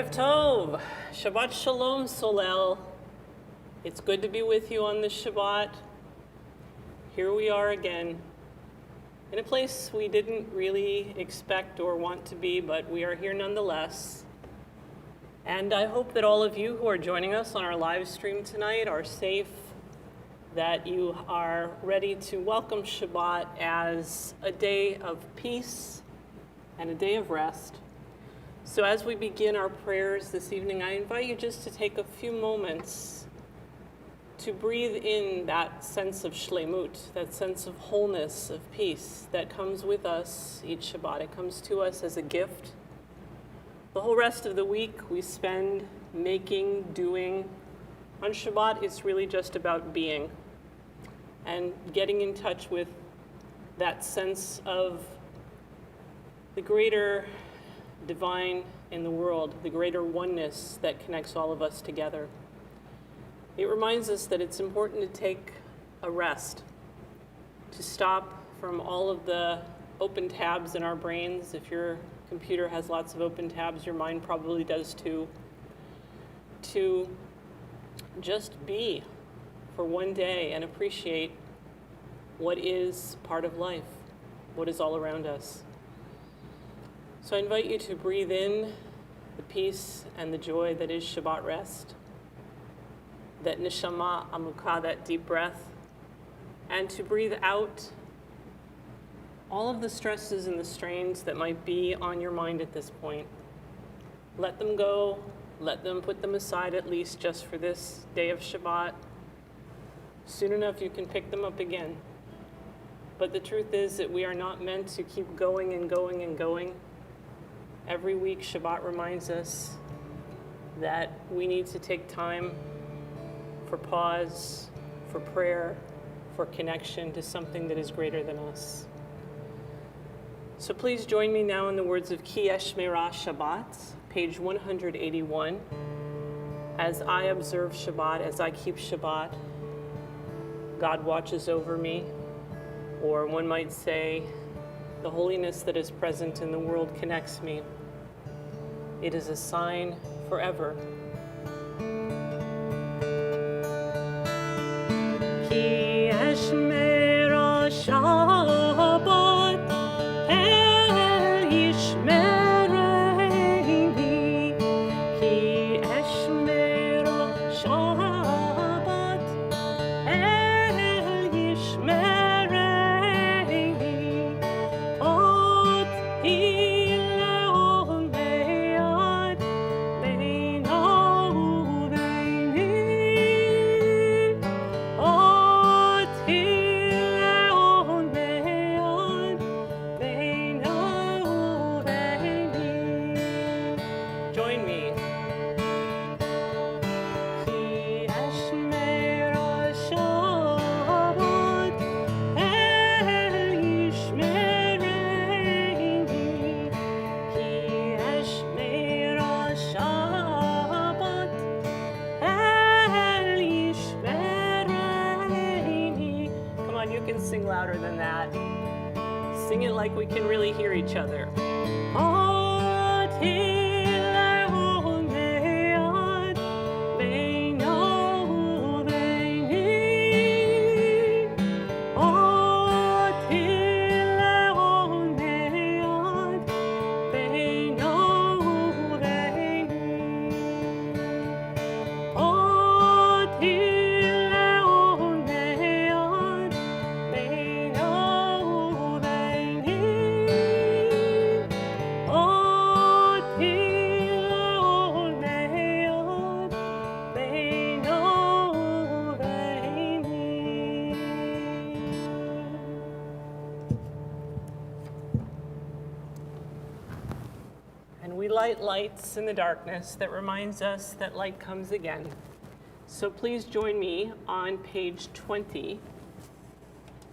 Erev Tov, Shabbat Shalom, Solel. It's good to be with you on this Shabbat. Here we are again, in a place we didn't really expect or want to be, but we are here nonetheless. And I hope that all of you who are joining us on our live stream tonight are safe, that you are ready to welcome Shabbat as a day of peace and a day of rest. So as we begin our prayers this evening, I invite you just to take a few moments to breathe in that sense of shlemut, that sense of wholeness, of peace that comes with us each Shabbat. It comes to us as a gift. The whole rest of the week we spend making, doing. On Shabbat, it's really just about being and getting in touch with that sense of the greater divine in the world, the greater oneness that connects all of us together. It reminds us that it's important to take a rest, to stop from all of the open tabs in our brains. If your computer has lots of open tabs, your mind probably does too. To just be for one day and appreciate what is part of life, what is all around us. So I invite you to breathe in the peace and the joy that is Shabbat rest, that neshama amukah, that deep breath, and to breathe out all of the stresses and the strains that might be on your mind at this point. Let them go, let them put them aside at least just for this day of Shabbat. Soon enough you can pick them up again. But the truth is that we are not meant to keep going and going and going. Every week, Shabbat reminds us that we need to take time for pause, for prayer, for connection to something that is greater than us. So please join me now in the words of Ki Eshmerah Shabbat, page 181. As I observe Shabbat, as I keep Shabbat, God watches over me, or one might say, the holiness that is present in the world connects me. It is a sign forever. Ki Eshmerah Shabbat El Yishmereini. Ki Eshmerah Shabbat El Yishmereini. Ot sing louder than that. Sing it like we can really hear each other. Lights in the darkness that reminds us that light comes again. So please join me on page 20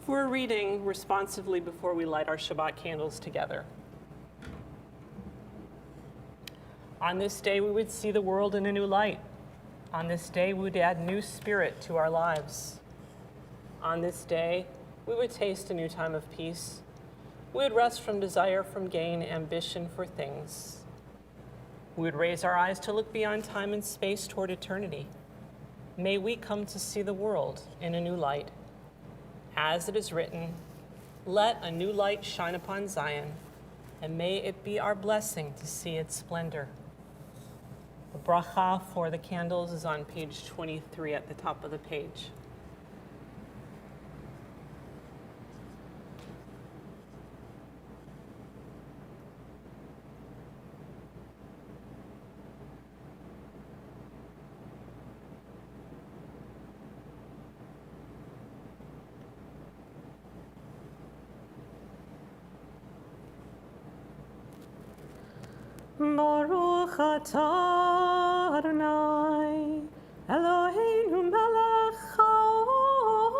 for a reading responsively before we light our Shabbat candles together. On this day we would see the world in a new light. On this day we would add new spirit to our lives. On this day we would taste a new time of peace. We would rest from desire, from gain, ambition for things. We would raise our eyes to look beyond time and space toward eternity. May we come to see the world in a new light. As it is written, let a new light shine upon Zion, and may it be our blessing to see its splendor. The bracha for the candles is on page 23 at the top of the page. Baruch atah Adonai, Eloheinu melech haolam,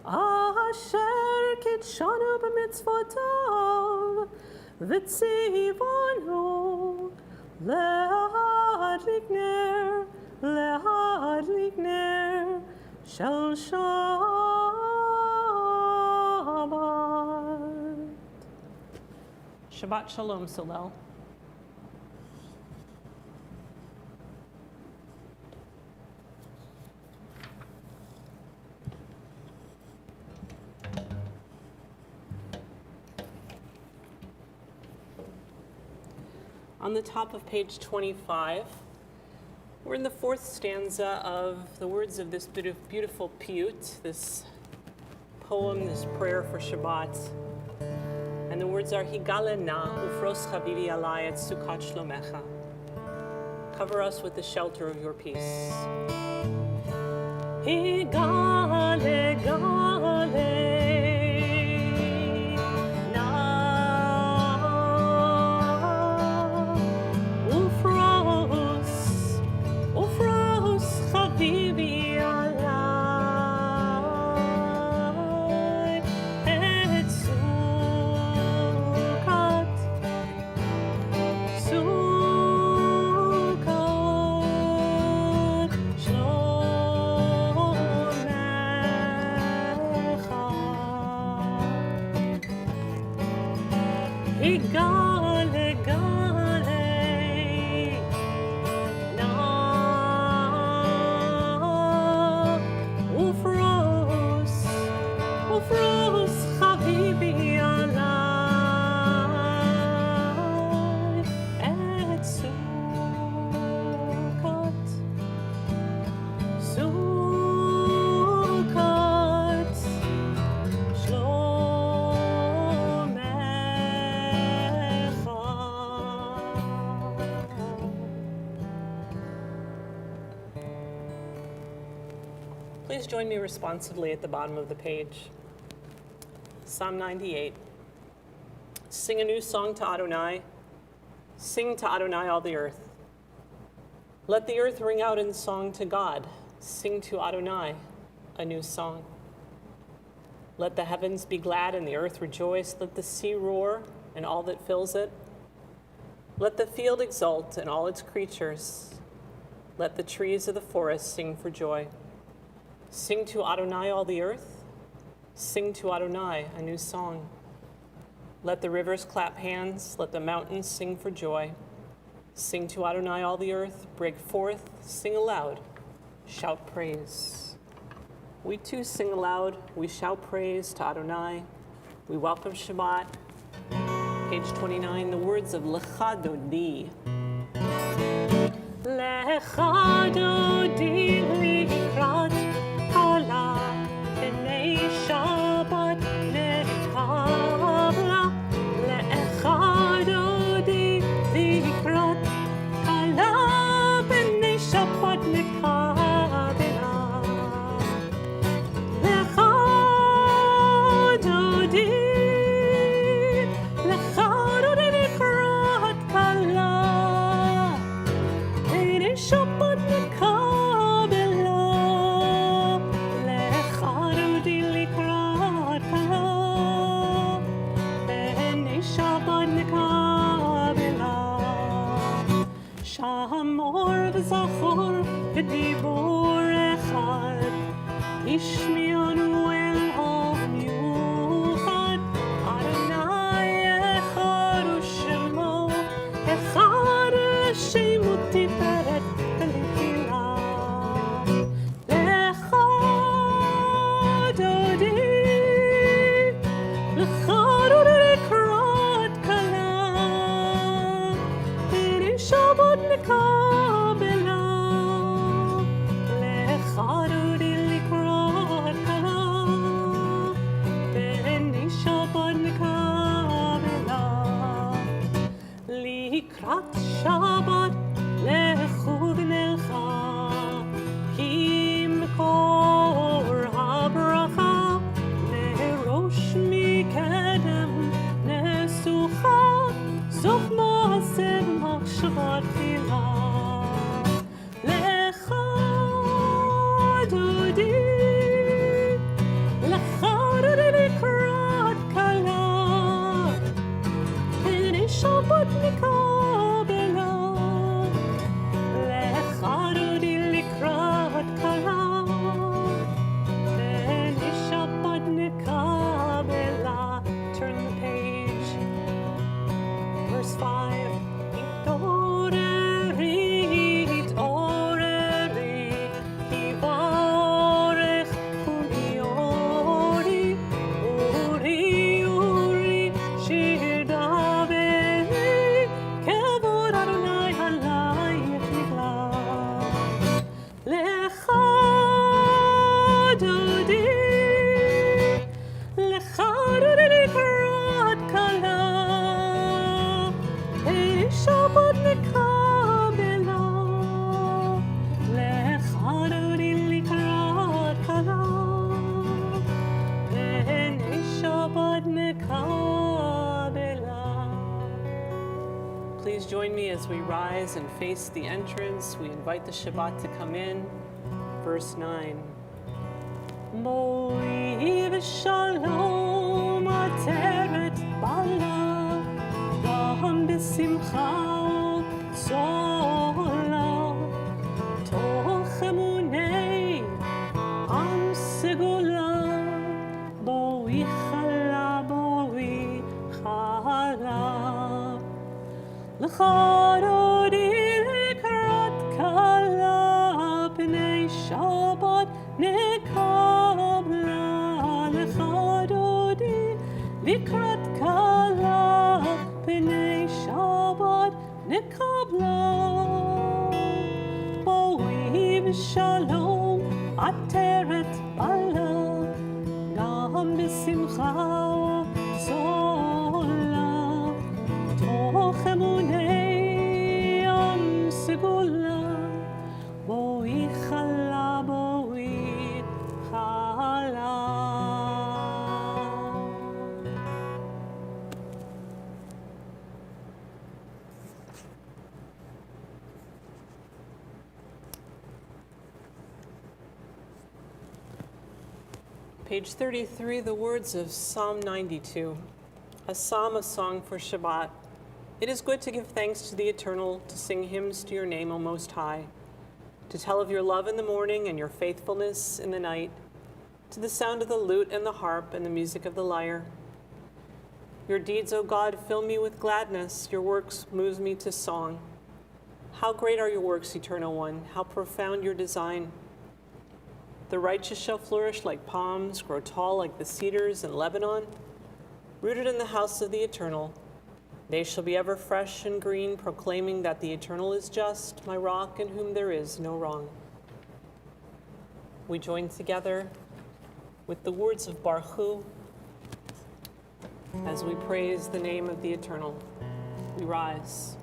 asher kitshanu b'mitzvotav, v'tzivanu lehadlik ner shel Shabbat. Shabbat Shalom, Solel. On the top of page 25, we're in the fourth stanza of the words of this beautiful piyut, this poem, this prayer for Shabbat. And the words are, Higalena ufros chavivi alai et sukat shlomecha. Cover us with the shelter of your peace. Higale, gale, na, ufros chavivi alai et Gale, gale, na, ufros chavivi alai et sukat Please join me responsively at the bottom of the page. Psalm 98. Sing a new song to Adonai. Sing to Adonai all the earth. Let the earth ring out in song to God. Sing to Adonai a new song. Let the heavens be glad and the earth rejoice. Let the sea roar and all that fills it. Let the field exult and all its creatures. Let the trees of the forest sing for joy. Sing to Adonai all the earth. Sing to Adonai a new song. Let the rivers clap hands. Let the mountains sing for joy. Sing to Adonai all the earth. Break forth, sing aloud, shout praise. We too sing aloud. We shout praise to Adonai. We welcome Shabbat. Page 29, the words of Lecha Dodi. Lecha Dodi likrat hala b'nei Shabbat nekabla. Lecha Dodi likrat hala b'nei Shabbat nekabla. Lecha Dodi likrat hala b'nei Shabbat nekabla. Lecha Dodi likrat hala b'nei Shabbat nekabla. Shamor v'zachor v'dibur echad ishmianu el ha'miuchad. Adonai echad u'shemo echad. as we rise and face the entrance, we invite the Shabbat to come in. Verse 9. Boi v'shalom ateret bala, gam b'simcha sola, toch emunei am segula, boi chala, boi chala. L'chadodi likrat kala b'nei Shabbat nekabla. L'chadodi likrat kala b'nei Shabbat nekabla. Boi v'shalom ateret bala, gam b'simcha sola. toch emunei am segula, boi chala, boi chala. Page 33, the words of Psalm 92, a psalm, a song for Shabbat. It is good to give thanks to the Eternal, to sing hymns to your name, O Most High, to tell of your love in the morning and your faithfulness in the night, to the sound of the lute and the harp and the music of the lyre. Your deeds, O God, fill me with gladness. Your works move me to song. How great are your works, Eternal One! How profound your design! The righteous shall flourish like palms, grow tall like the cedars in Lebanon, rooted in the house of the Eternal. They shall be ever fresh and green, proclaiming that the Eternal is just, my rock in whom there is no wrong. We join together with the words of Baruch Hu as we praise the name of the Eternal. We rise.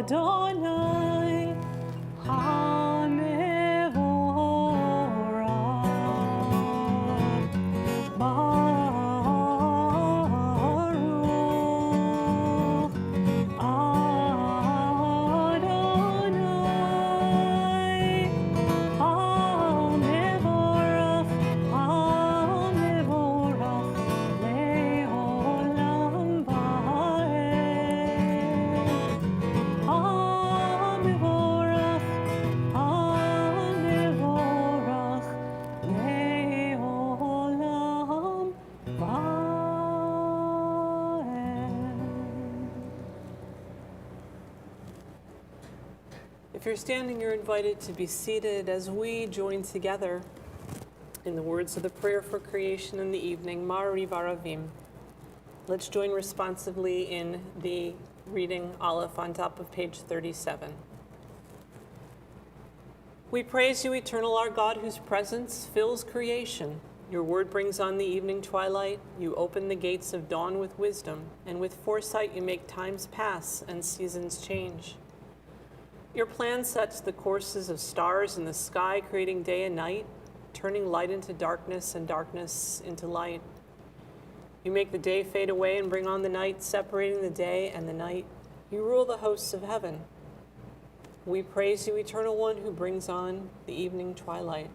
Adonai HaMevorach Baruch Adonai HaMevorach Le'olam If you're standing, you're invited to be seated as we join together in the words of the prayer for creation in the evening, Ma'ariv Aravim. Let's join responsively in the reading Aleph on top of page 37. We praise you, eternal our God, whose presence fills creation. Your word brings on the evening twilight. You open the gates of dawn with wisdom, and with foresight you make times pass and seasons change. Your plan sets the courses of stars in the sky, creating day and night, turning light into darkness and darkness into light. You make the day fade away and bring on the night, separating the day and the night. You rule the hosts of heaven. We praise you, Eternal One, who brings on the evening twilight.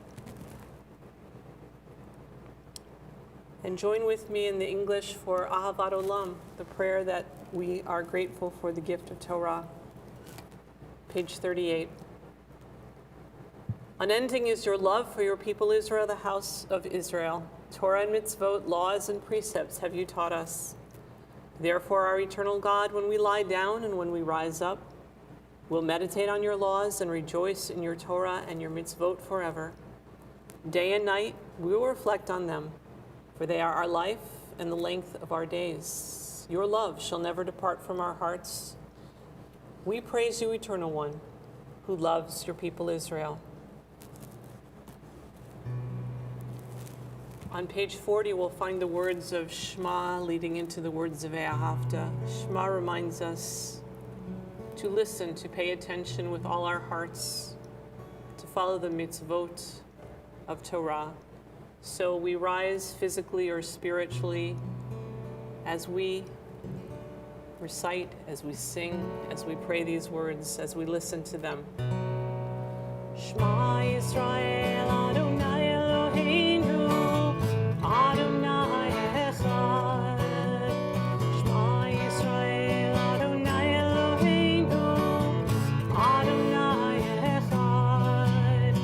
And join with me in the English for Ahavat Olam, the prayer that we are grateful for the gift of Torah. Page 38. Unending is your love for your people Israel, the house of Israel. Torah and mitzvot, laws and precepts have you taught us. Therefore, our eternal God, when we lie down and when we rise up, we'll meditate on your laws and rejoice in your Torah and your mitzvot forever. Day and night, we will reflect on them, for they are our life and the length of our days. Your love shall never depart from our hearts. We praise you, Eternal One, who loves your people Israel. On page 40, we'll find the words of Shema leading into the words of Ve'ahavta. Shema reminds us to listen, to pay attention with all our hearts, to follow the mitzvot of Torah. So we rise physically or spiritually as we recite, as we sing, as we pray these words, as we listen to them. Shema Yisrael Adonai Eloheinu Adonai Echad. Shema Yisrael Adonai Eloheinu Adonai Echad.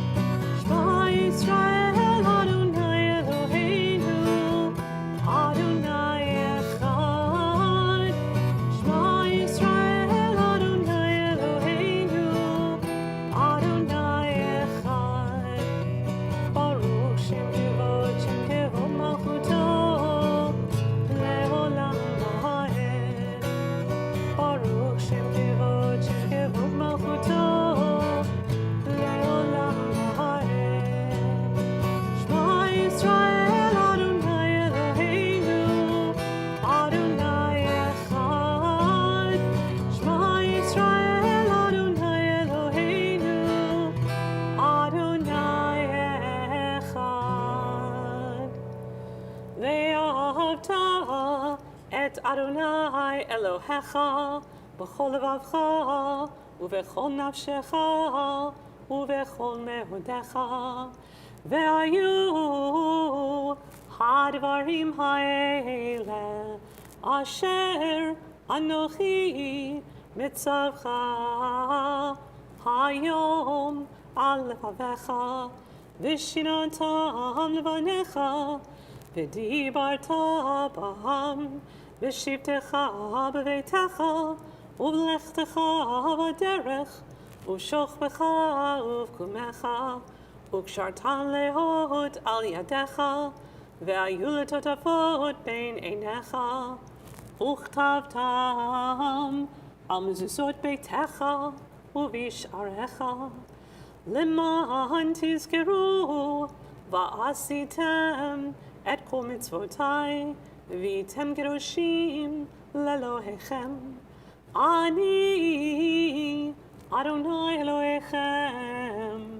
Shema Yisrael Adonai Eloheinu Adonai Echad. Shema Yisrael Adonai Eloheinu Adonai Echad. Baruch Shem Kevod Malchuto Le'olam Va'ed. Baruch Shem Kevod Malchuto Le'olam Va'ed. Shema Yisrael Adonai Eloheinu Adonai Echad. Shema Yisrael Adonai Eloheinu Adonai Echad. Ve'ahavta et Adonai Elohecha b'chol levavcha u'v'chol nafshecha u'v'chol mehodecha ve'ayu hadvarim ha'ele asher anochi mitzavcha hayom al levavecha v'shinantam levanecha v'dibarta b'ham v'shivtecha b'veitecha u'v'lechtecha b'derech u'shochbecha u'v'kumecha u'kshartan lehot al yadecha ve'ayu letotafot bein einecha u'chtavtam al mezuzot beitecha u'visharecha Leman tizkeru va'asitem et kol mitzvotai v'item kedoshim lelohechem. Ani Adonai Elohechem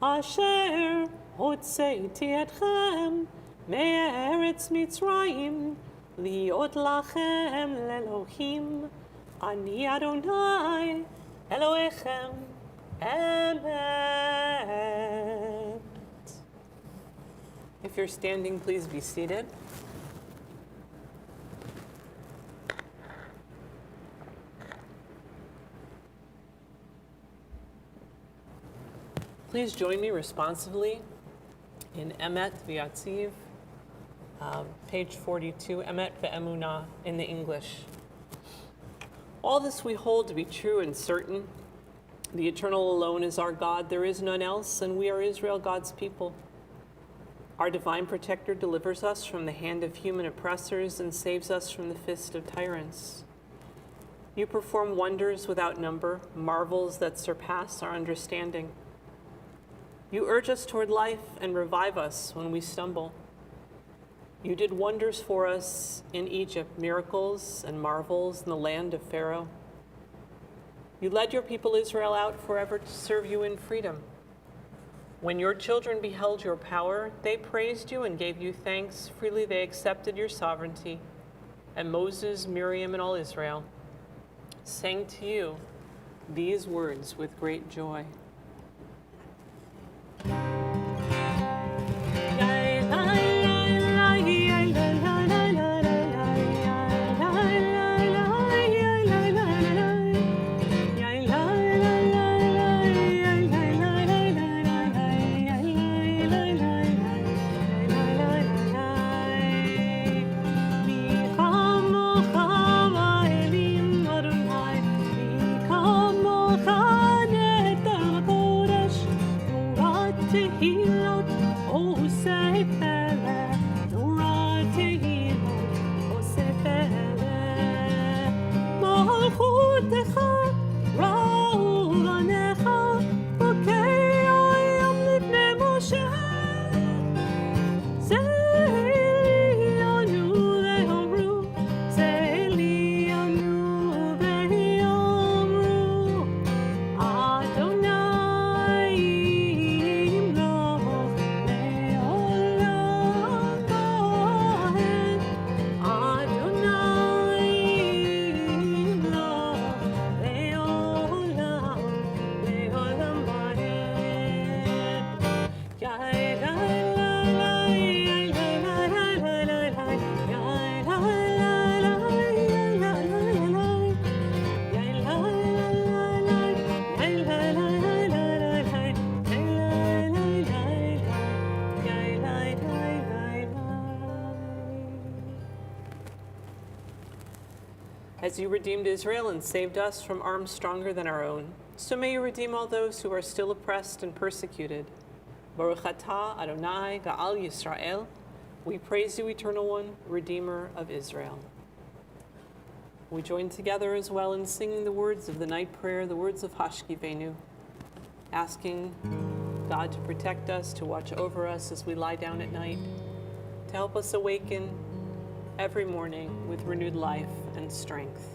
asher hotzeiti etchem me'eretz Mitzrayim liot lachem lelohim. Ani Adonai Elohechem Emet. If you're standing, please be seated. Please join me responsively in Emet V'Yatziv, page 42, Emet Ve'emunah in the English. All this we hold to be true and certain. The Eternal alone is our God. There is none else, and we are Israel, God's people. Our divine protector delivers us from the hand of human oppressors and saves us from the fist of tyrants. You perform wonders without number, marvels that surpass our understanding. You urge us toward life and revive us when we stumble. You did wonders for us in Egypt, miracles and marvels in the land of Pharaoh. You led your people Israel out forever to serve you in freedom. When your children beheld your power, they praised you and gave you thanks. Freely they accepted your sovereignty. And Moses, Miriam, and all Israel sang to you these words with great joy. As you redeemed Israel and saved us from arms stronger than our own, so may you redeem all those who are still oppressed and persecuted. Baruch atah Adonai Ga'al Yisrael. We praise you, Eternal One, Redeemer of Israel. We join together as well in singing the words of the night prayer, the words of Hashkivenu, asking God to protect us, to watch over us as we lie down at night, to help us awaken every morning with renewed life and strength.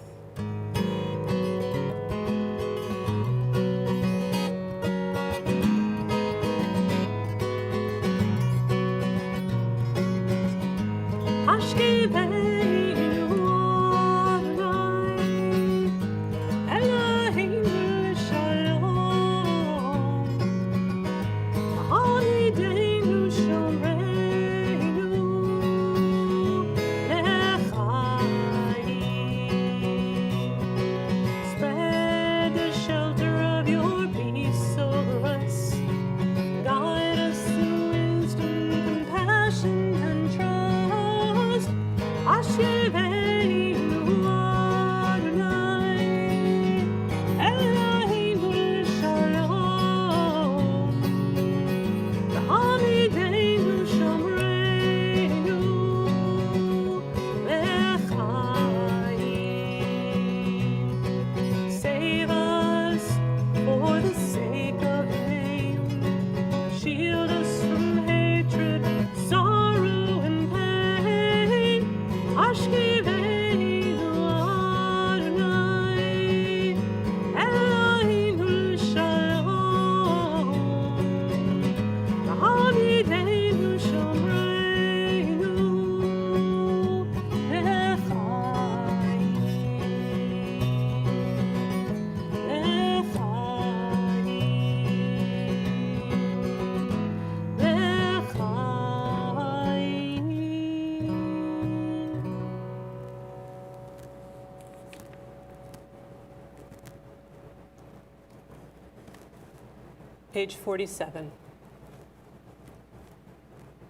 Page 47.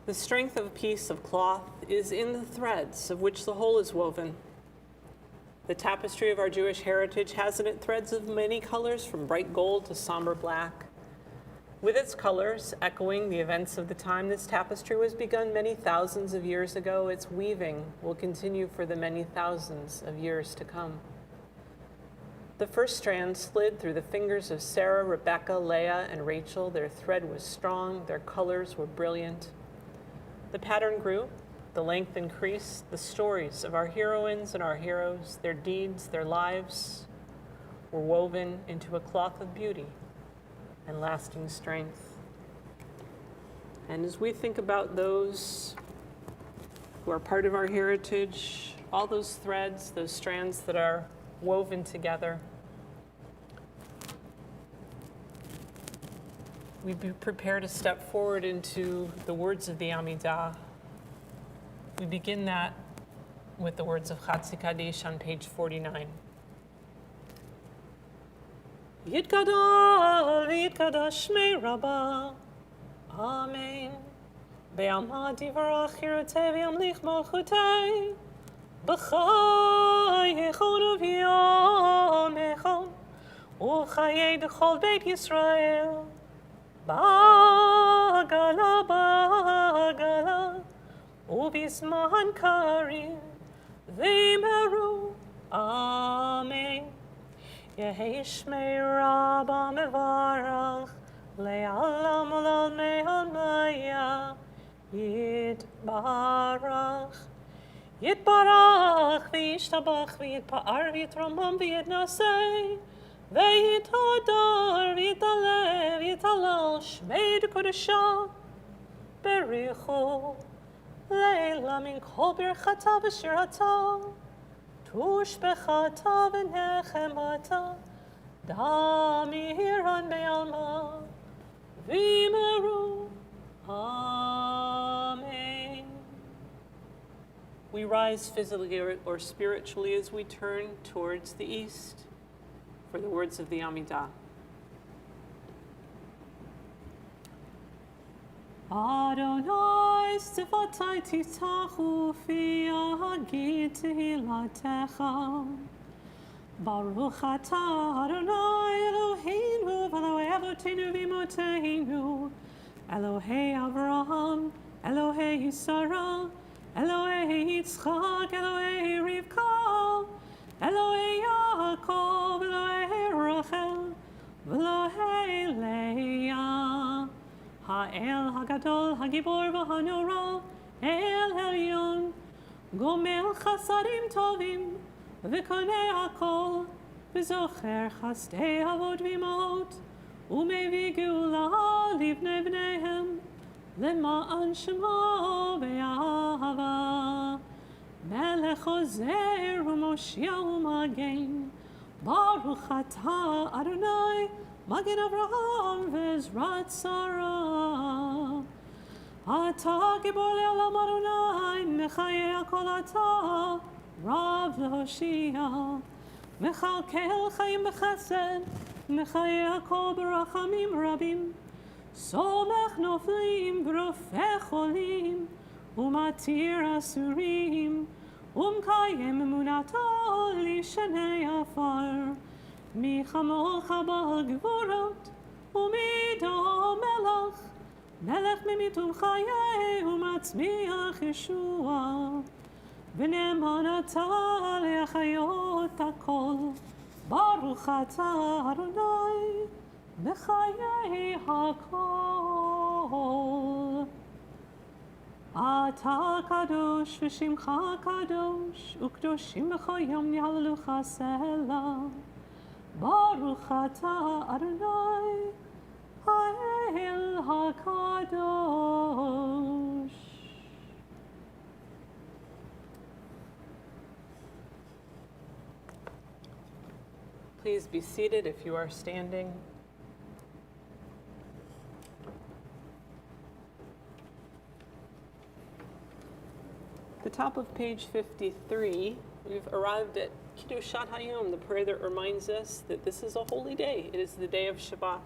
The strength of a piece of cloth is in the threads of which the whole is woven. The tapestry of our Jewish heritage has in it threads of many colors, from bright gold to somber black. With its colors echoing the events of the time this tapestry was begun many thousands of years ago, its weaving will continue for the many thousands of years to come. The first strand slid through the fingers of Sarah, Rebecca, Leah, and Rachel. Their thread was strong, their colors were brilliant. The pattern grew, the length increased, the stories of our heroines and our heroes, their deeds, their lives, were woven into a cloth of beauty and lasting strength. And as we think about those who are part of our heritage, all those threads, those strands that are woven together, we prepare to step forward into the words of the Amidah. We begin that with the words of Chatzi Kaddish on page 49. Yitgadol v'yitgadash shmei Rabbah, Amen. Be'amad yivarach hirotei v'yamlich malchutei, b'chai echon uv'yom echon, u'chayei d'chol beit Yisrael, ba'gala ba'gala, u'bizman karim v'meru, Amen. Yehi shmei Rabbah mevarach, le'alam ulal me'almaya, yitbarach. Yitbarach v'yishtabach v'yitpa'ar v'yitromam v'yitnaseh, v'yitadar v'yitaleh v'yitalal shmei d'kodeshah, berichu leila min kol birchata v'shirata, tushbechata v'nechemata, damiran be'alma v'meru, Amen. We rise physically or spiritually as we turn towards the east for the words of the Amidah. Adonai sifatai titachu fi agid tehilatecha, Baruch atah Adonai Eloheinu v'Elohei Avotenu v'Imotenu, Elohei Avraham, Elohei Sarah, Elohei Yitzchak, Elohei Rivka, Elohei Yaakov, Elohei Rachel, v'Elohei Leah. Ha'el Hagadol Hagibor v'Hanora, El Elyon, Gomel Chasadim Tovim, v'Konei Hakol, v'Zocher Chasdei Avot v'Imot, Umevi Geula Livnei Bneihem, Lema'an Shemo Be'ahava, Melech Ozer u'Moshiach u'Magen, Baruch atah Adonai, Magen Avraham v'Ezrat Sarah. Atah Gibor Le'olam Adonai, Mechayeh Hakol atah, Rav L'Hoshia, Mechalkel Chaim B'Chesed, Mechayeh Hakol B'Rachamim Rabim, Somech Noflim V'Rofeh Cholim, Umatir Asurim, Umkayem Emunato Lishanei Afar, Mi Chamocha Ba'al Gvorot, Umido Melech, Melech Mimitum Chayei, Umatzmiach Yeshua, V'ne'emanata Le'achayot Hakol, Baruch atah Adonai, Mechayei Hakol. Atah Kadosh v'Shimcha Kadosh, U'Kedoshim b'chol yom yahalelucha Selah. Baruch atah Adonai, Ha'el HaKadosh. Please be seated if you are standing. The top of page 53, we've arrived at Kiddushat Hayom, the prayer that reminds us that this is a holy day. It is the day of Shabbat.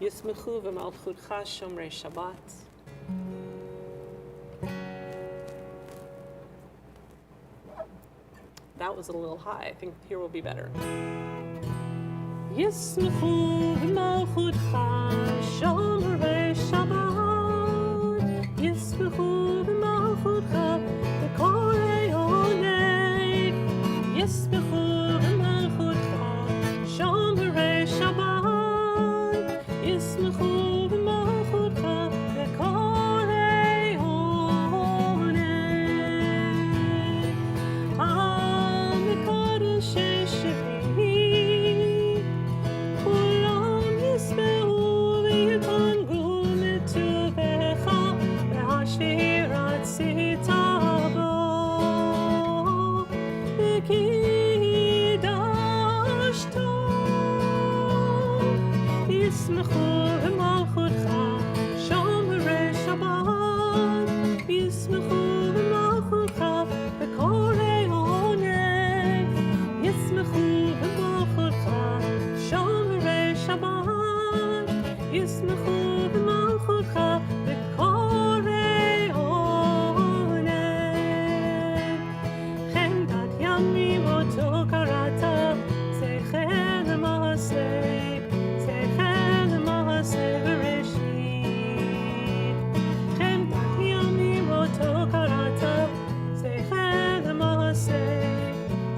Yismechu v'malchutcha shomrei Shabbat. That was a little high. I think here will be better. Yismechu v'malchutcha shomrei Shabbat. Yismechu v'malchutcha b'korei oneg. Yismechu v'malchutcha shomrei Shabbat. Yismechu v'malchutcha b'korei oneg. Mekadoshei Shevini, kulam yisme'u v'yitangu mituvecha v'hashirat sitabo v'kidashto. Yismechu v'malchutcha shomrei Shabbat. Yismechu v'malchutcha b'korei oneg. Yismechu v'malchutcha shomrei Shabbat. Yismechu v'malchutcha b'korei oneg. Chemdat yamim oto karata, zeicher l'maaseh, zeicher l'maaseh v'reshit. Chemdat yamim oto karata, zeicher l'maaseh,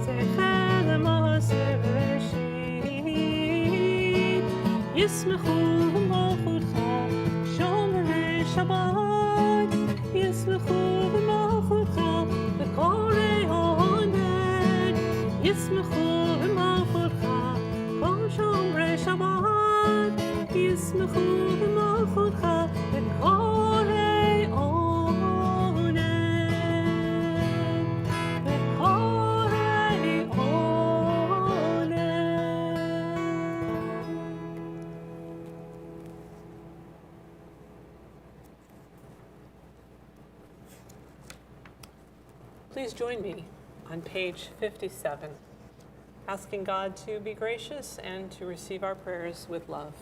zeicher l'maaseh v'reshit. Yismechu v'malchutcha shomrei Shabbat. Yismechu v'malchutcha b'korei oneg. Yismechu v'malchutcha kol shomrei Shabbat. Yismechu v'malchutcha b'korei oneg. B'korei oneg. Please join me on page 57, asking God to be gracious and to receive our prayers with love.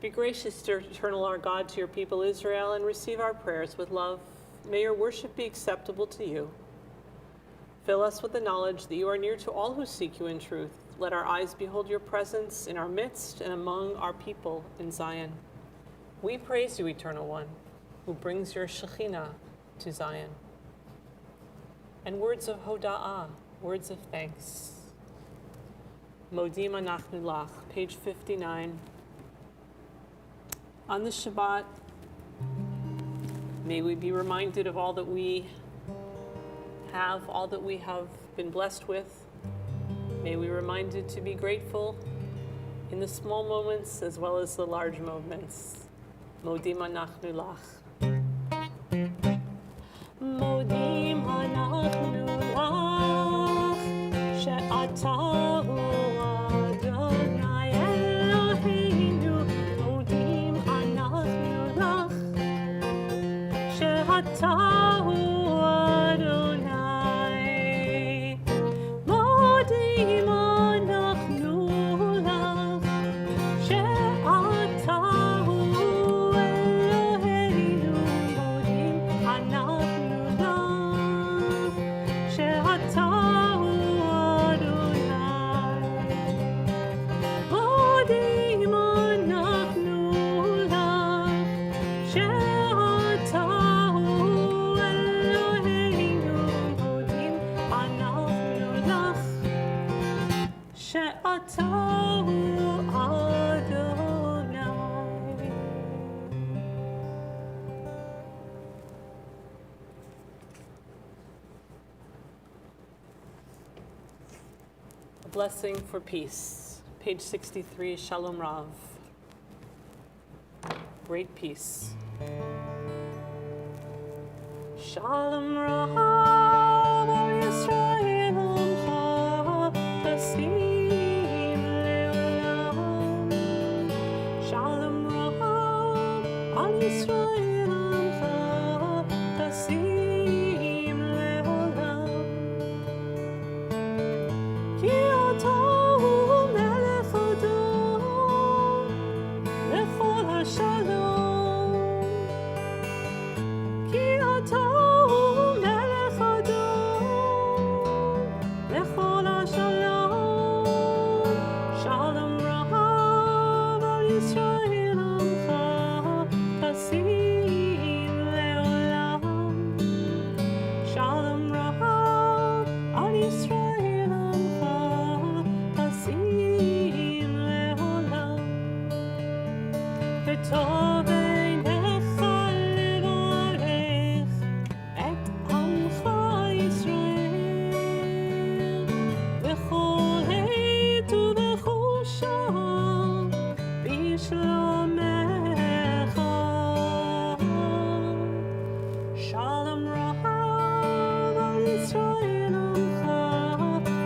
Be gracious, dear eternal our God, to your people Israel, and receive our prayers with love. May your worship be acceptable to you. Fill us with the knowledge that you are near to all who seek you in truth. Let our eyes behold your presence in our midst and among our people in Zion. We praise you, Eternal One, who brings your Shekhinah to Zion. And words of Hoda'ah, words of thanks. Modim Anachnu Lach, page 59. On this Shabbat, may we be reminded of all that we have, all that we have been blessed with. May we be reminded to be grateful in the small moments as well as the large moments. Modim Anachnu Lach. Modim anachnu lach, she'ata hu Adonai Eloheinu. Modim anachnu lach, she'ata hu Adonai. Modim anachnu lach, she'ata hu Eloheinu. Modim anachnu lach, she'ata hu Adonai. Modim anachnu lach, she'ata hu Eloheinu. Modim anachnu lach, she'ata hu Adonai. A blessing for peace. Page 63, Shalom Rav. Great peace. Shalom Rav al Yisrael Amcha Tasim Le'olam. Shalom Rav al Yisrael Amcha Tasim Le'olam. Ki atahu melech Adon lechol hashalom. Ki atahu melech Adon lechol hashalom. Shalom Rav al Yisrael Amcha Tasim Le'olam. Shalom Rav al Yisrael Amcha Tasim Le'olam. V'tov einecha levarech et amcha Yisrael. V'chol עת ובכל שעה בשלומך. Shalom Rav al Yisrael Amcha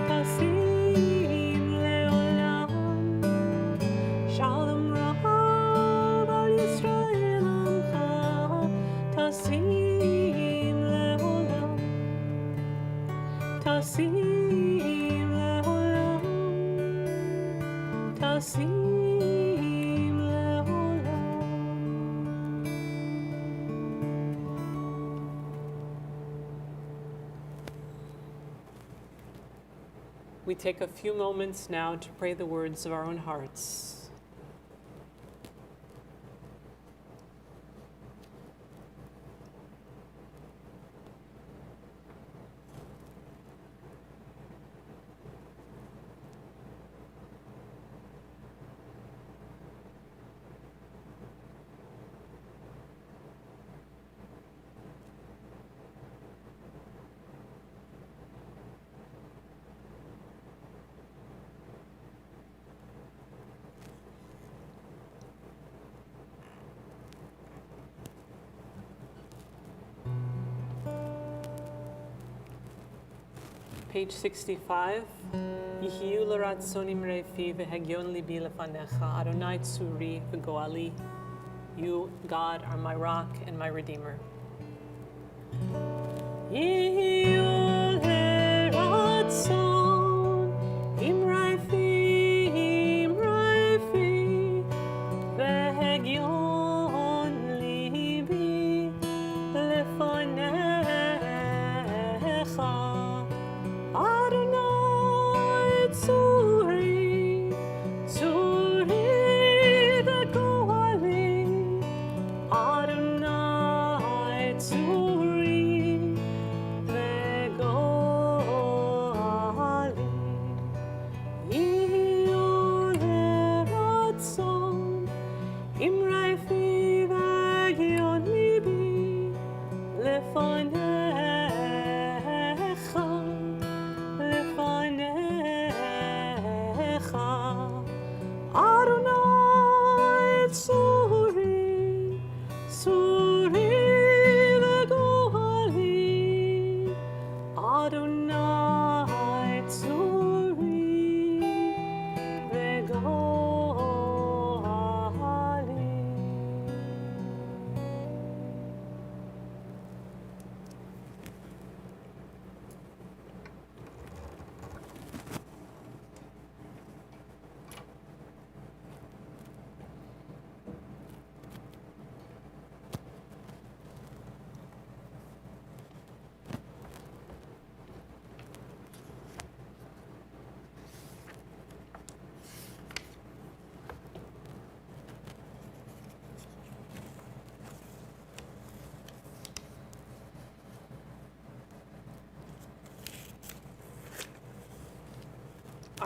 Tasim Le'olam. Shalom Rav al Yisrael Amcha Tasim Le'olam. Tasim Le'olam. Tasim Le'olam. We take a few moments now to pray the words of our own hearts. Page 65. Yihiu l'ratzonim refi v'hegyon libi lefanecha. Adonai tzuri v'goali. You, God, are my rock and my redeemer. Yihiu l'ratzon imraifi v'hegyon libi lefanecha.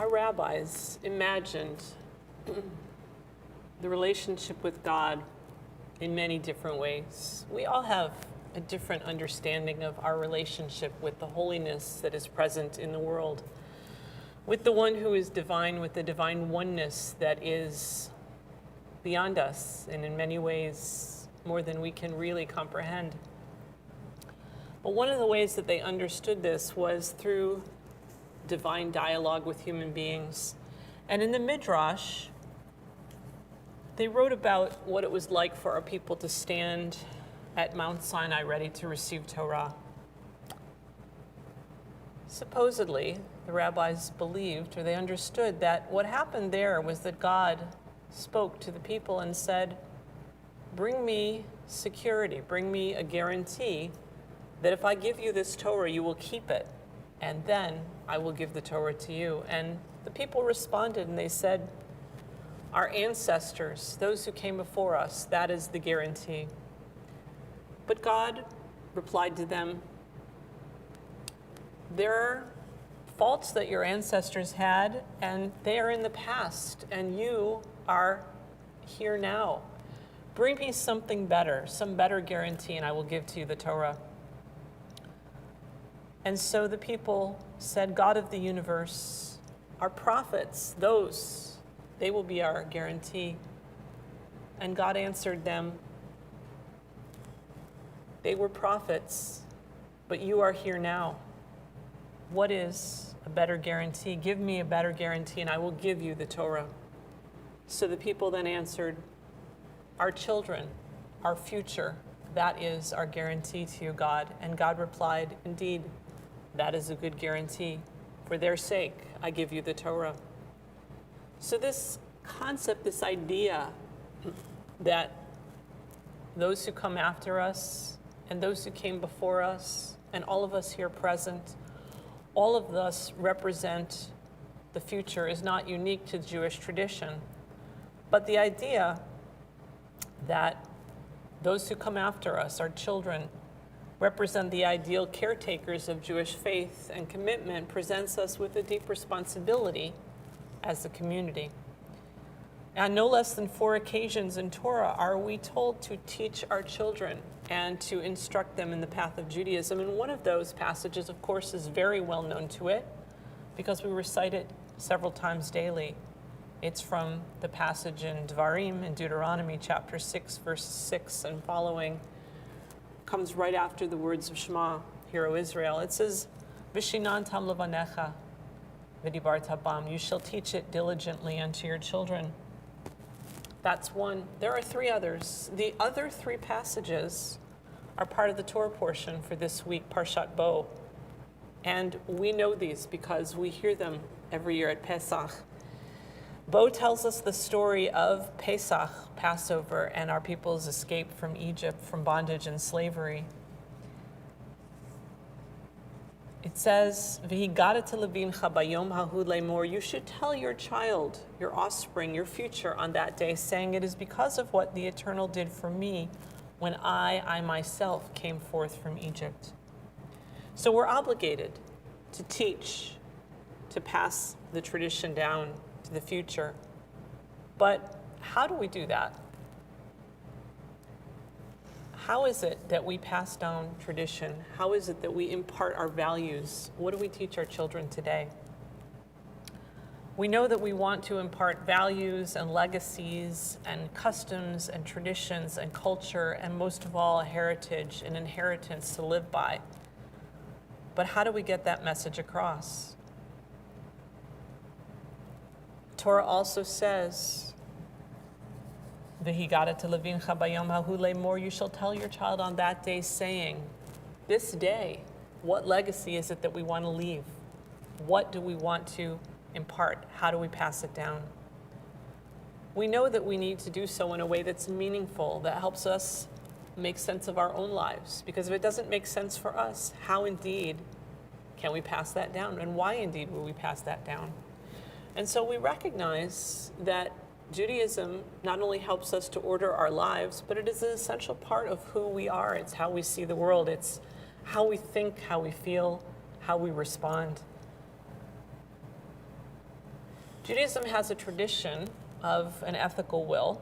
our rabbis imagined the relationship with God in many different ways. We all have a different understanding of our relationship with the holiness that is present in the world, with the one who is divine, with the divine oneness that is beyond us, and in many ways more than we can really comprehend. But one of the ways that they understood this was through divine dialogue with human beings. And in the Midrash, they wrote about what it was like for our people to stand at Mount Sinai ready to receive Torah. Supposedly, the rabbis believed, or they understood, that what happened there was that God spoke to the people and said, bring me security, bring me a guarantee that if I give you this Torah, you will keep it, and then I will give the Torah to you. And the people responded and they said, our ancestors, those who came before us, that is the guarantee. But God replied to them, there are faults that your ancestors had, and they are in the past, and you are here now. Bring me something better, some better guarantee, and I will give to you the Torah. And so the people said, God of the universe, our prophets, they will be our guarantee. And God answered them, they were prophets, but you are here now. What is a better guarantee? Give me a better guarantee, and I will give you the Torah. So the people then answered, our children, our future, that is our guarantee to you, God. And God replied, indeed, that is a good guarantee. For their sake, I give you the Torah. So this concept, this idea that those who come after us and those who came before us and all of us here present, all of us represent the future is not unique to Jewish tradition. But the idea that those who come after us, our children, represent the ideal caretakers of Jewish faith and commitment presents us with a deep responsibility as a community. On no less than 4 occasions in Torah are we told to teach our children and to instruct them in the path of Judaism. And one of those passages, of course, is very well known to it because we recite it several times daily. It's from the passage in Dvarim, in Deuteronomy chapter 6, verse 6 and following. Comes right after the words of Shema, Hear, O Israel. It says, Vishinantam levanecha v'dibarta bam. You shall teach it diligently unto your children. That's one. There are 3 others. The other 3 passages are part of the Torah portion for this week, Parshat Bo. And we know these because we hear them every year at Pesach. Bo tells us the story of Pesach, Passover, and our people's escape from Egypt, from bondage and slavery. It says, "V'higadat levincha bayom hahu lemor." You should tell your child, your offspring, your future on that day, saying, "It is because of what the Eternal did for me when I myself came forth from Egypt." So we're obligated to teach, to pass the tradition down to the future. But how do we do that? How is it that we pass down tradition? How is it that we impart our values? What do we teach our children today? We know that we want to impart values and legacies and customs and traditions and culture and most of all a heritage, an inheritance to live by. But how do we get that message across? Torah also says, "V'higadat levincha bayom hahu lemor." You shall tell your child on that day, saying, this day, what legacy is it that we want to leave? What do we want to impart? How do we pass it down? We know that we need to do so in a way that's meaningful, that helps us make sense of our own lives. Because if it doesn't make sense for us, how indeed can we pass that down? And why indeed will we pass that down? And so we recognize that Judaism not only helps us to order our lives, but it is an essential part of who we are. It's how we see the world. It's how we think, how we feel, how we respond. Judaism has a tradition of an ethical will.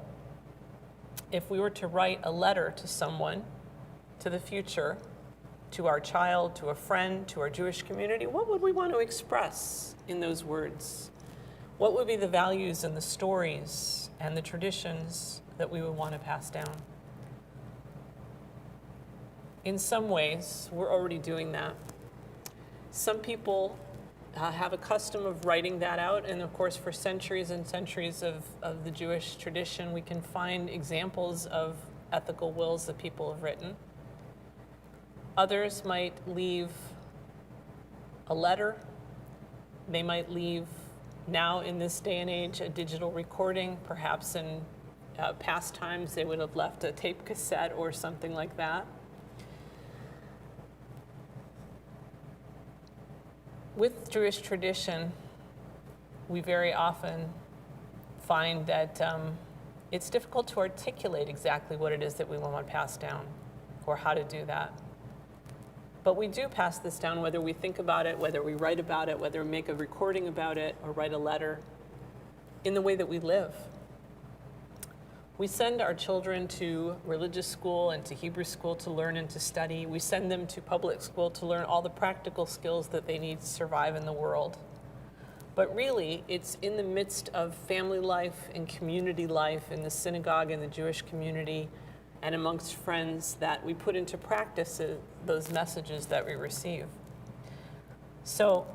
If we were to write a letter to someone, to the future, to our child, to a friend, to our Jewish community, what would we want to express in those words? What would be the values and the stories and the traditions that we would want to pass down? In some ways, we're already doing that. Some people have a custom of writing that out, and of course, for centuries and centuries of the Jewish tradition, we can find examples of ethical wills that people have written. Others might leave a letter. They might leave, now in this day and age, a digital recording. Perhaps in past times they would have left a tape cassette or something like that. With Jewish tradition, we very often find that it's difficult to articulate exactly what it is that we want to pass down or how to do that. But we do pass this down, whether we think about it, whether we write about it, whether we make a recording about it or write a letter, in the way that we live. We send our children to religious school and to Hebrew school to learn and to study. We send them to public school to learn all the practical skills that they need to survive in the world. But really, it's in the midst of family life and community life in the synagogue and the Jewish community and amongst friends that we put into practice those messages that we receive. So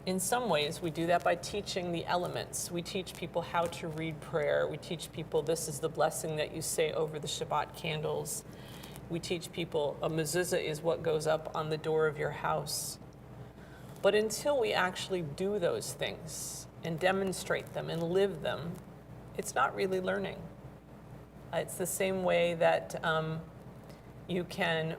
in some ways, we do that by teaching the elements. We teach people how to read prayer. We teach people this is the blessing that you say over the Shabbat candles. We teach people a mezuzah is what goes up on the door of your house. But until we actually do those things and demonstrate them and live them, it's not really learning. It's the same way that you can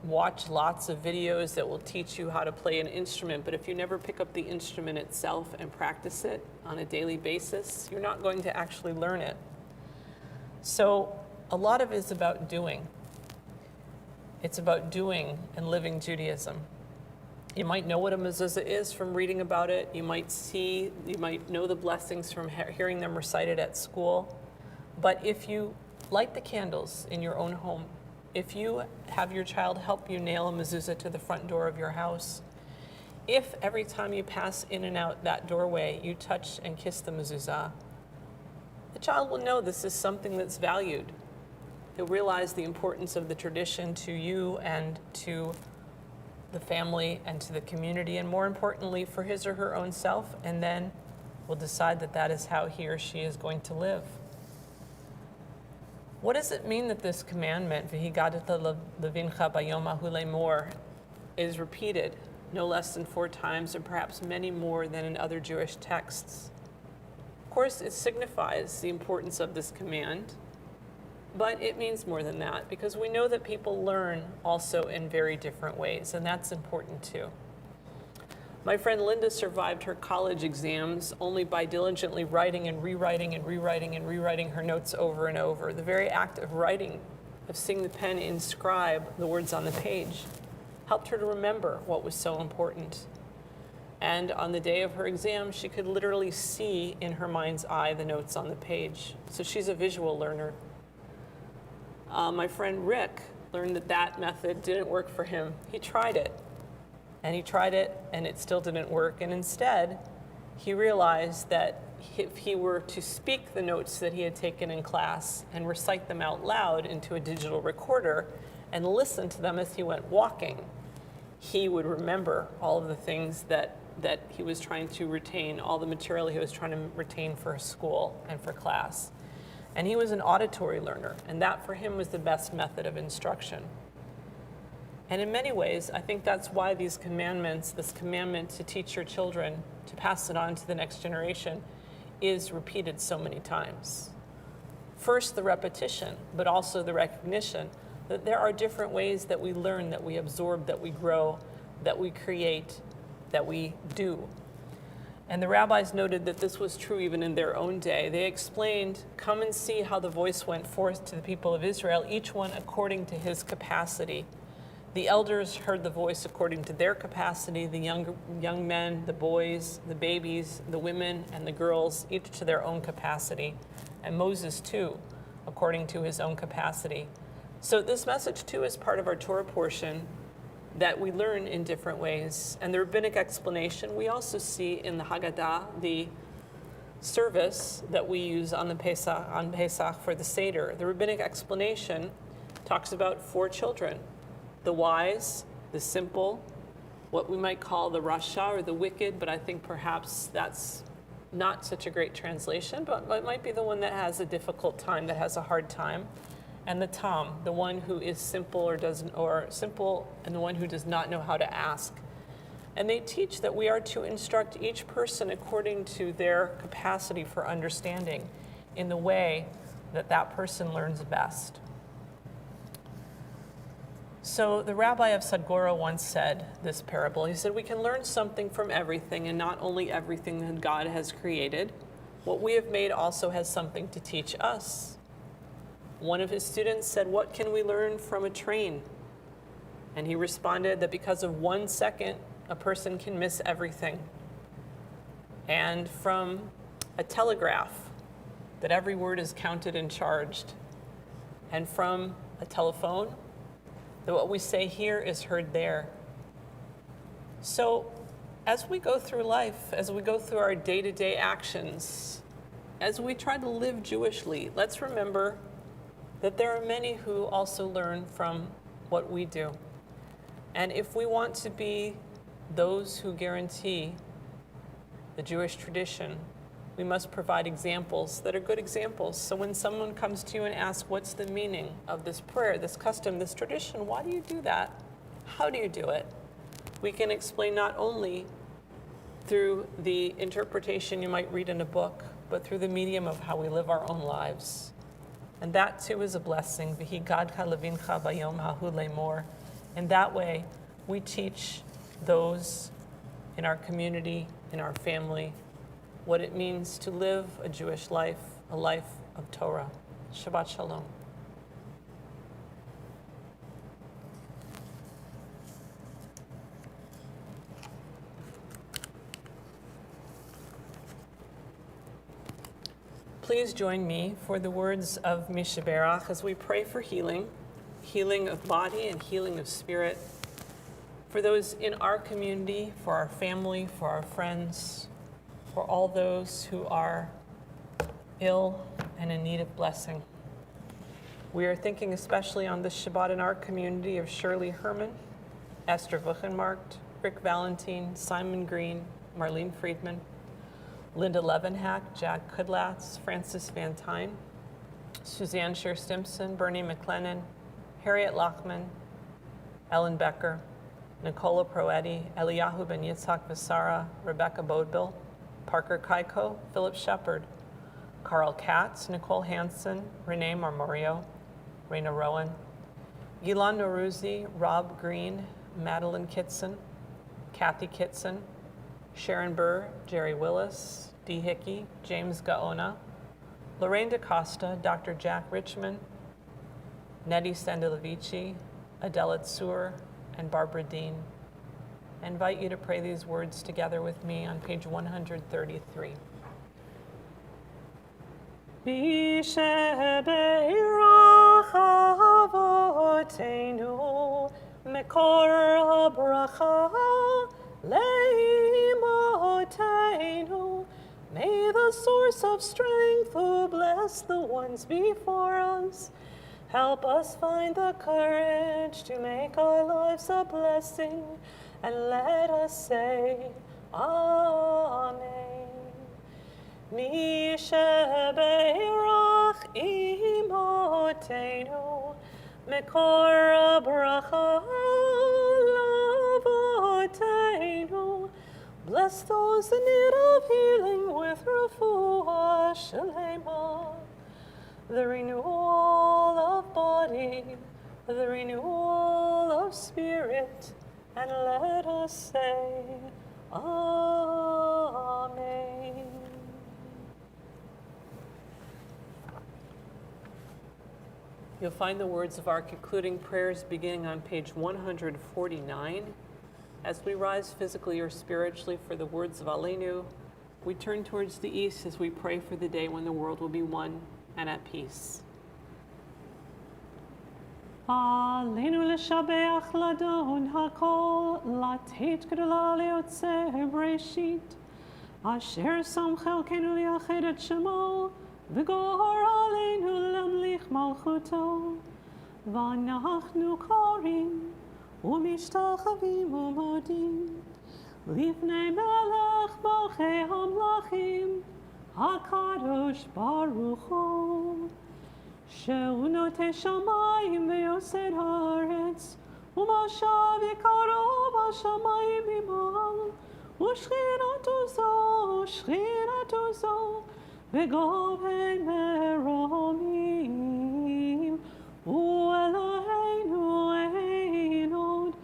watch lots of videos that will teach you how to play an instrument, but if you never pick up the instrument itself and practice it on a daily basis, you're not going to actually learn it. So a lot of it is about doing. It's about doing and living Judaism. You might know what a mezuzah is from reading about it. You might know the blessings from hearing them recited at school. But if you light the candles in your own home, if you have your child help you nail a mezuzah to the front door of your house, if every time you pass in and out that doorway you touch and kiss the mezuzah, the child will know this is something that's valued. They'll realize the importance of the tradition to you and to the family and to the community, and more importantly, for his or her own self, and then will decide that that is how he or she is going to live. What does it mean that this commandment, "V'higadatha levincha bayom hahu lemor," is repeated no less than 4 times, and perhaps many more than in other Jewish texts? Of course, it signifies the importance of this command, but it means more than that, because we know that people learn also in very different ways, and that's important too. My friend Linda survived her college exams only by diligently writing and rewriting and rewriting and rewriting her notes over and over. The very act of writing, of seeing the pen inscribe the words on the page, helped her to remember what was so important. And on the day of her exam, she could literally see in her mind's eye the notes on the page. So she's a visual learner. My friend Rick learned that method didn't work for him. He tried it. And he tried it, and it still didn't work. And instead, he realized that if he were to speak the notes that he had taken in class and recite them out loud into a digital recorder and listen to them as he went walking, he would remember all of the things that he was trying to retain, all the material he was trying to retain for school and for class. And he was an auditory learner, and that for him was the best method of instruction. And in many ways, I think that's why these commandments, this commandment to teach your children, to pass it on to the next generation, is repeated so many times. First, the repetition, but also the recognition that there are different ways that we learn, that we absorb, that we grow, that we create, that we do. And the rabbis noted that this was true even in their own day. They explained, come and see how the voice went forth to the people of Israel, each one according to his capacity. The elders heard the voice according to their capacity, the young men, the boys, the babies, the women, and the girls, each to their own capacity, and Moses too, according to his own capacity. So this message too is part of our Torah portion that we learn in different ways. And the rabbinic explanation we also see in the Haggadah, the service that we use on Pesach for the Seder. The rabbinic explanation talks about 4 children: the wise, the simple, what we might call the rasha or the wicked, but I think perhaps that's not such a great translation, but it might be the one that has a difficult time, that has a hard time. And the tam, the one who is simple or simple, and the one who does not know how to ask. And they teach that we are to instruct each person according to their capacity for understanding in the way that that person learns best. So the rabbi of Sadgora once said this parable. He said, we can learn something from everything, and not only everything that God has created. What we have made also has something to teach us. One of his students said, what can we learn from a train? And he responded that because of 1 second, a person can miss everything. And from a telegraph, that every word is counted and charged. And from a telephone, that what we say here is heard there. So as we go through life, as we go through our day-to-day actions, as we try to live Jewishly, let's remember that there are many who also learn from what we do. And if we want to be those who guarantee the Jewish tradition, we must provide examples that are good examples. So when someone comes to you and asks, what's the meaning of this prayer, this custom, this tradition, why do you do that? How do you do it? We can explain not only through the interpretation you might read in a book, but through the medium of how we live our own lives. And that too is a blessing. V'hi gadcha levincha bayom hahu lemor. In that way, we teach those in our community, in our family, what it means to live a Jewish life, a life of Torah. Shabbat Shalom. Please join me for the words of Mishaberach as we pray for healing, healing of body and healing of spirit, for those in our community, for our family, for our friends, for all those who are ill and in need of blessing. We are thinking especially on this Shabbat in our community of Shirley Herman, Esther Wuchenmarkt, Rick Valentine, Simon Green, Marlene Friedman, Linda Levenhack, Jack Kudlatz, Francis Van Tyne, Suzanne Scher-Stimpson, Bernie McLennan, Harriet Lachman, Ellen Becker, Nicola Proetti, Eliyahu Ben Yitzhak Visara, Rebecca Bodbil, Parker Kaiko, Philip Shepard, Carl Katz, Nicole Hansen, Renee Marmorio, Raina Rowan, Gilan Noruzi, Rob Green, Madeline Kitson, Kathy Kitson, Sharon Burr, Jerry Willis, Dee Hickey, James Gaona, Lorraine DaCosta, Dr. Jack Richmond, Nettie Sandelovici, Adela Tsur, and Barbara Dean. I invite you to pray these words together with me on page 133. Mishebeirach avoteinu mekor habracha leimotenu. May the source of strength who bless the ones before us help us find the courage to make our lives a blessing, and let us say Amen. Mishebeirach imotenu mekor habracha lavotenu. Bless those in need of healing with refuah shalema, the renewal of body, the renewal of spirit, and let us say Amen. You'll find the words of our concluding prayers beginning on page 149. As we rise physically or spiritually for the words of Aleinu, we turn towards the east as we pray for the day when the world will be one and at peace. עלינו לשבח לאדון הכל, לתת גדולה ליוצר בראשית, אשר שם חלקנו לייחד את שמו, וגור עלינו להמליך מלכותו. ואנחנו קוראים ומשתחווים ומודים לפני מלך מלכי המלכים, הקדוש ברוך הוא. שהוא נוטה שמיים ויוסד הארץ, ומשב יקרו בשמיים ממעל, ושכינתו זו בגובה מרומים. ואלוהינו אין עוד,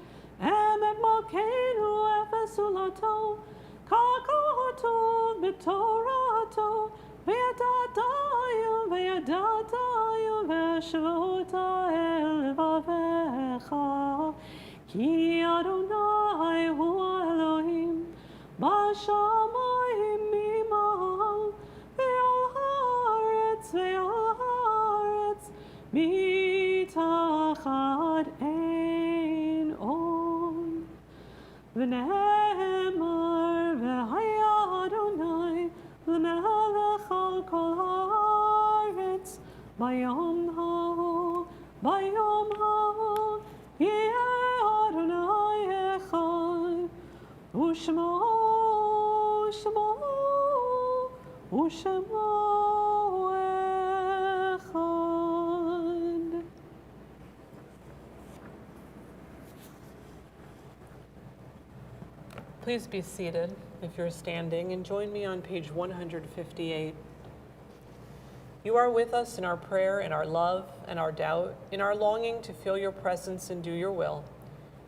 אמת מלכנו אפס זולתו, ככתוב בתורתו, וידעת והשבות אל לבביך, כי אדוני הוא אלוהים בשמיים ממעל, ועל הארץ מתחת אין עוד. ונאמר והיה אדוני למלך על כל הארץ, ביום ההוא יהיה אדוני אחד, ושמו אחד. Please be seated if you're standing and join me on page 158. You are with us in our prayer, in our love, and our doubt, in our longing to feel your presence and do your will.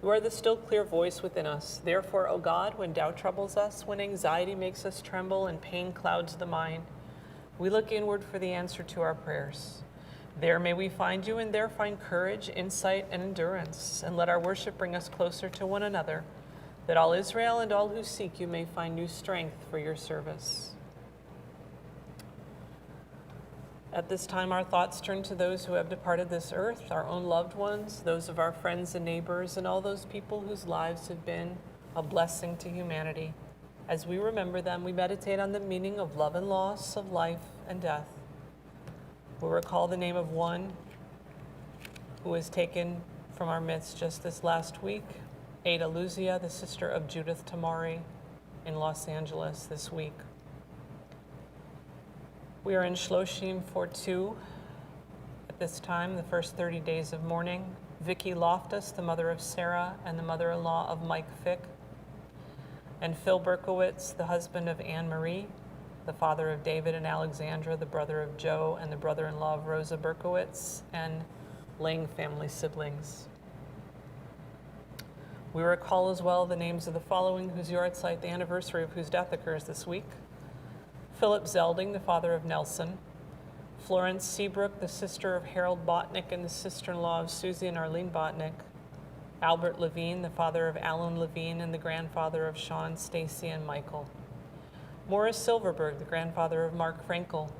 You are the still clear voice within us. Therefore, O God, when doubt troubles us, when anxiety makes us tremble and pain clouds the mind, we look inward for the answer to our prayers. There may we find you, and there find courage, insight, and endurance, and let our worship bring us closer to one another, that all Israel and all who seek you may find new strength for your service. At this time, our thoughts turn to those who have departed this earth, our own loved ones, those of our friends and neighbors, and all those people whose lives have been a blessing to humanity. As we remember them, we meditate on the meaning of love and loss, of life and death. We'll recall the name of one who was taken from our midst just this last week, Ada Luzia, the sister of Judith Tamari in Los Angeles this week. We are in Shloshim for 2 at this time, the first 30 days of mourning. Vicky Loftus, the mother of Sarah and the mother-in-law of Mike Fick, and Phil Berkowitz, the husband of Anne Marie, the father of David and Alexandra, the brother of Joe, and the brother-in-law of Rosa Berkowitz, and Lang family siblings. We recall as well the names of the following, whose yahrzeit, the anniversary of whose death occurs this week. Philip Zelding, the father of Nelson. Florence Seabrook, the sister of Harold Botnick and the sister-in-law of Susie and Arlene Botnick. Albert Levine, the father of Alan Levine and the grandfather of Sean, Stacy, and Michael. Morris Silverberg, the grandfather of Mark Frankel.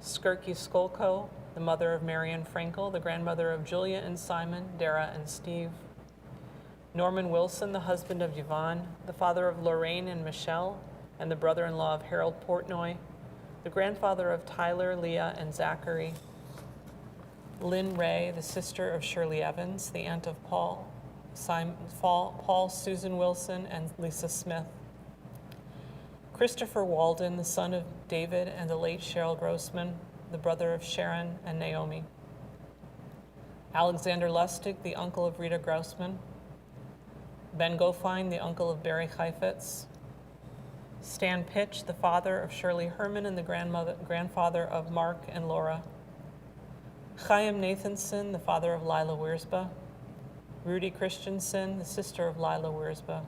Skirky Skolko, the mother of Marion Frankel, the grandmother of Julia and Simon, Dara and Steve. Norman Wilson, the husband of Yvonne, the father of Lorraine and Michelle, and the brother-in-law of Harold Portnoy, the grandfather of Tyler, Leah, and Zachary. Lynn Ray, the sister of Shirley Evans, the aunt of Paul, Susan Wilson, and Lisa Smith. Christopher Walden, the son of David and the late Cheryl Grossman, the brother of Sharon and Naomi. Alexander Lustig, the uncle of Rita Grossman. Ben Gofine, the uncle of Barry Heifetz. Stan Pitch, the father of Shirley Herman and the grandfather of Mark and Laura. Chaim Nathanson, the father of Lila Wiersba. Rudy Christensen, the sister of Lila Wiersba.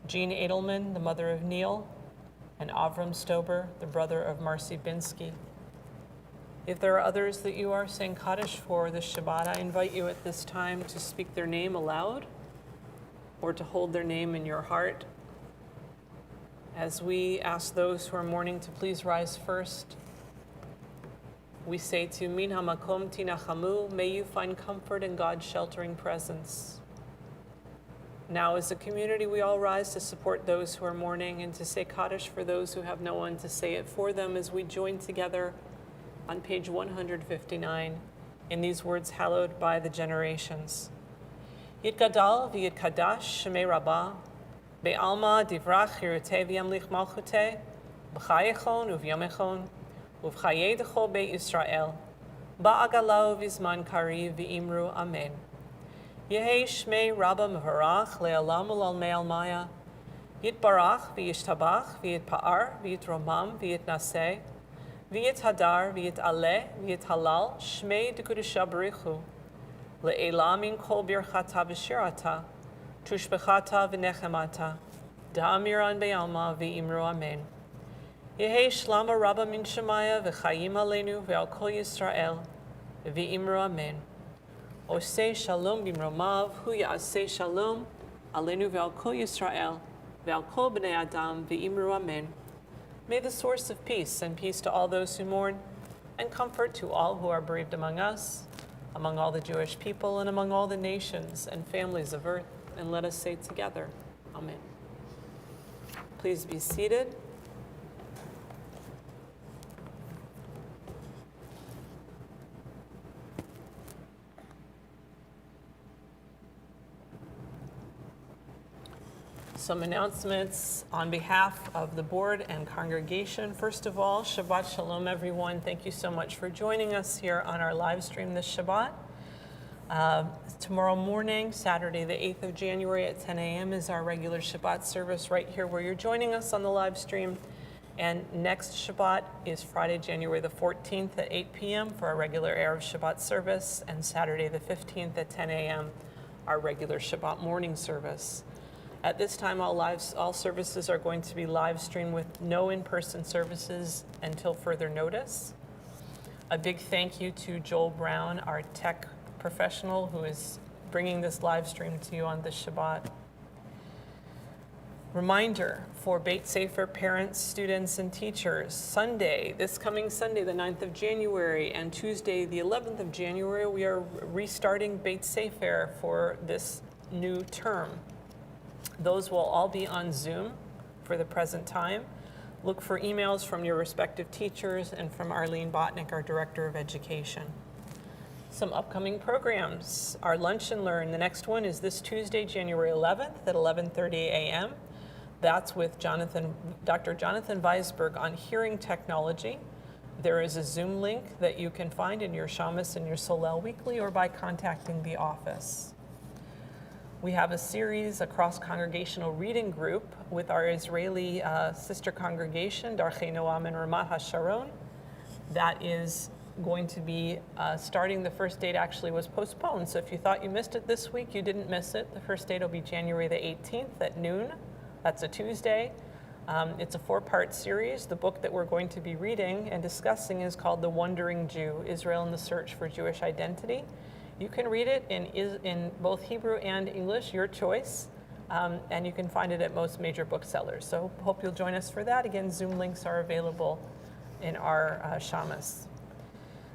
Jean Edelman, the mother of Neil, and Avram Stober, the brother of Marcy Binsky. If there are others that you are saying Kaddish for this Shabbat, I invite you at this time to speak their name aloud or to hold their name in your heart. As we ask those who are mourning to please rise first, we say to Min HaMakom Tinachamu, may you find comfort in God's sheltering presence. Now, as a community, we all rise to support those who are mourning and to say Kaddish for those who have no one to say it for them as we join together on page 159 in these words hallowed by the generations. Yitgadal v'yitkadash shemei rabbah, be'alma divrach chirutei v'yamlich malchutei, b'chayechon u'v'yamechon, u'v'chayedecho be'Yisrael, ba'agalau v'zman kari v'imru amen. Yehei shmei rabba mevarach le'alam u'lalmei almaya, yitbarach v'yishtabach v'yitpa'ar v'yitromam v'yitnaseh, v'yithadar v'yitaleh v'yithalal shmei d'kudusha b'richu, le'elam min kol birchata v'shirata, tushbechata v'nechemata, da'amiran be'alma v'imru amen. Yehei shlama rabba min shemaya v'chayim aleinu v'al kol Yisrael v'imru amen. Oseh shalom b'mromav hu ya'aseh shalom aleinu v'al kol Yisrael v'al kol b'nei adam v'imru amen. May the source of peace send peace to all those who mourn and comfort to all who are bereaved among us, among all the Jewish people, and among all the nations and families of earth. And let us say together, Amen. Please be seated. Some announcements on behalf of the board and congregation. First of all, Shabbat Shalom, everyone. Thank you so much for joining us here on our live stream this Shabbat. Tomorrow morning, Saturday, the 8th of January at 10 a.m. is our regular Shabbat service right here where you're joining us on the live stream. And next Shabbat is Friday, January the 14th at 8 p.m. for our regular Erev Shabbat service, and Saturday the 15th at 10 a.m. our regular Shabbat morning service. At this time, all services are going to be live streamed with no in-person services until further notice. A big thank you to Joel Brown, our tech professional, who is bringing this live stream to you on this Shabbat. Reminder for Beit Sefer parents, students, and teachers, this coming Sunday, the 9th of January, and Tuesday, the 11th of January, we are restarting Beit Sefer for this new term. Those will all be on Zoom for the present time. Look for emails from your respective teachers and from Arlene Botnick, our Director of Education. Some upcoming programs. Our Lunch and Learn, the next one is this Tuesday, January 11th at 11:30 a.m. That's with Dr. Jonathan Weisberg on hearing technology. There is a Zoom link that you can find in your Shamas and your Solel Weekly or by contacting the office. We have a series, a cross-congregational reading group with our Israeli sister congregation, Darchei Noam and Ramat HaSharon. That is going to be starting. The first date actually was postponed, so if you thought you missed it this week, you didn't miss it. The first date will be January the 18th at noon. That's a Tuesday. It's a 4-part series. The book that we're going to be reading and discussing is called The Wandering Jew, Israel and the Search for Jewish Identity. You can read it in both Hebrew and English, your choice, and you can find it at most major booksellers. So hope you'll join us for that. Again, Zoom links are available in our Shamas.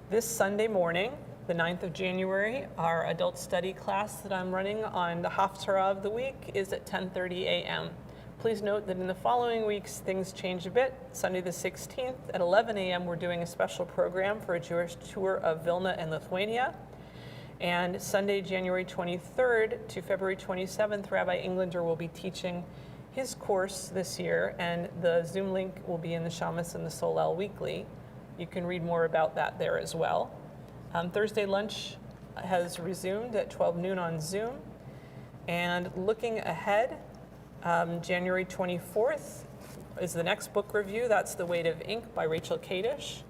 This Sunday morning, the 9th of January, our adult study class that I'm running on the Haftarah of the week is at 10:30 a.m. Please note that in the following weeks, things change a bit. Sunday the 16th at 11 a.m., we're doing a special program for a Jewish tour of Vilna and Lithuania. And Sunday, January 23rd to February 27th, Rabbi Englander will be teaching his course this year, and the Zoom link will be in the Shamas and the Solel Weekly. You can read more about that there as well. Thursday lunch has resumed at 12 noon on Zoom. And looking ahead, January 24th is the next book review. That's The Weight of Ink by Rachel Kadish.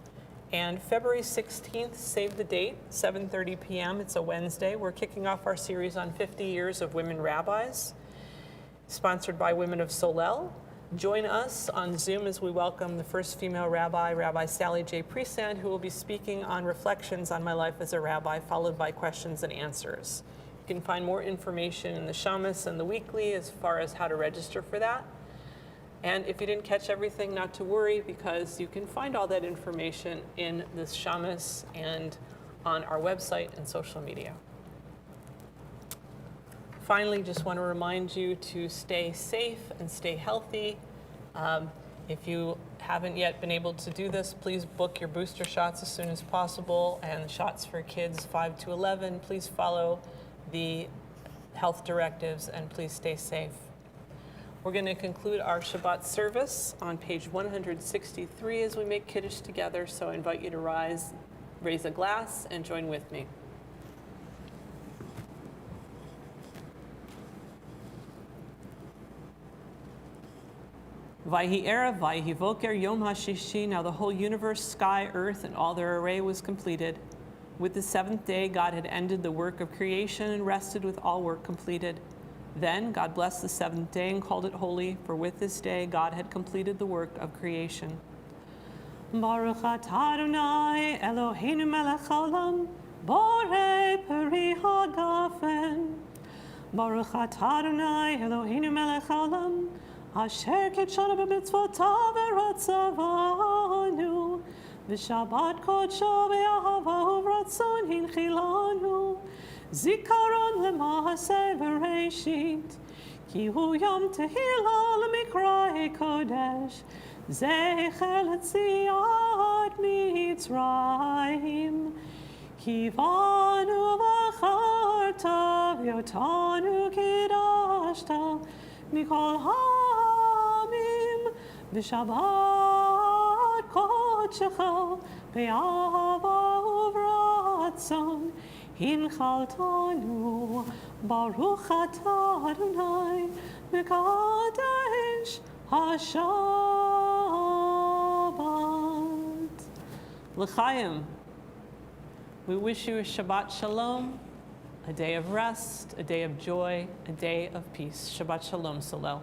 And February 16th, save the date, 7:30 p.m. It's a Wednesday. We're kicking off our series on 50 years of women rabbis, sponsored by Women of Solel. Join us on Zoom as we welcome the first female rabbi, Rabbi Sally J. Presand, who will be speaking on reflections on my life as a rabbi, followed by questions and answers. You can find more information in the Shamas and the weekly as far as how to register for that. And if you didn't catch everything, not to worry, because you can find all that information in the Shamas and on our website and social media. Finally, just want to remind you to stay safe and stay healthy. If you haven't yet been able to do this, please book your booster shots as soon as possible, and shots for kids 5 to 11. Please follow the health directives and please stay safe. We're going to conclude our Shabbat service on page 163 as we make Kiddush together, so I invite you to raise a glass and join with me. Vayhi Erev, Vayhi Voker, Yom HaShishi. Now the whole universe, sky, earth, and all their array was completed. With the seventh day, God had ended the work of creation and rested with all work completed. Then God blessed the seventh day and called it holy, for with this day God had completed the work of creation. Baruch atah Adonai Eloheinu melech haolam, borei peri hagafen. Baruch atah Adonai Eloheinu melech haolam, asher kitshanu b'mitzvotav v'ratzavanu, v'shabbat kodsho v'ahava v'ratzon hinchilanu, zikaron l'maaseh v'reishit, ki hu yom tehillah l'mikra'e kodesh, zecher l'tziat mitzrayim, kivanu v'acharta v'yotanu kidashta, mikol ha'amim, v'shabbat kodshecha, v'ahava uvratzon, hinchaltanu, baruch atah Adonai, mekadesh HaShabbat. L'chaim. We wish you a Shabbat Shalom, a day of rest, a day of joy, a day of peace. Shabbat Shalom, Solel.